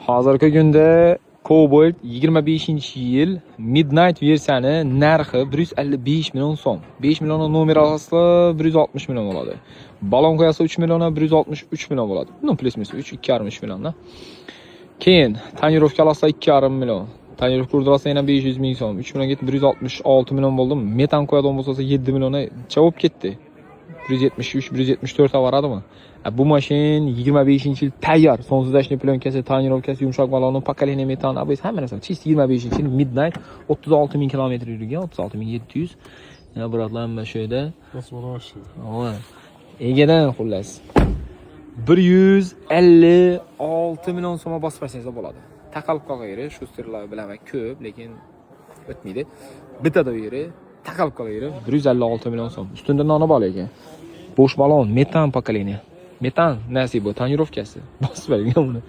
Hozirgi kunda Cobalt 25-yil Midnight versiyani narxi 155 million so'm. 5 million nomer asosida 160 million bo'ladi. Balon qo'yasa 3 million 163 million bo'ladi. No plus minus 3,5 milliondan. Keyin tonirovka olsa 2,5 million. Tonirovka urdurasa yana 500 ming so'm. 3 million ketib 166 million bo'ldi. Metan qo'yadigan bo'lsa 7 millionni chavab ketdi. 173, 174 avaradimi? Bu mashin 25-yil tayyor. Sonsuzdashni plyonкасы, tonirovkasi, yumshoq baloni, pokoleniya metan, abis hamma narsa. Chist 25-yil Midnight 36 000 kilometr yurgan, 36 700. Yana biratlar mana shu yerda. Voy. Egadan xullas. 156 million so'm bosib qo'ysangiz bo'ladi. Taqalib qolgayri, shu sirlar bilaman ko'p, lekin o'tmaydi. Bitada yeri taqalib qolgayri 156 million so'm. Ustunda noni bor ekan. Bo'sh balon, metan pokoleniya. Metan nasibo tonirovkasi. Bosib qo'ygan uni.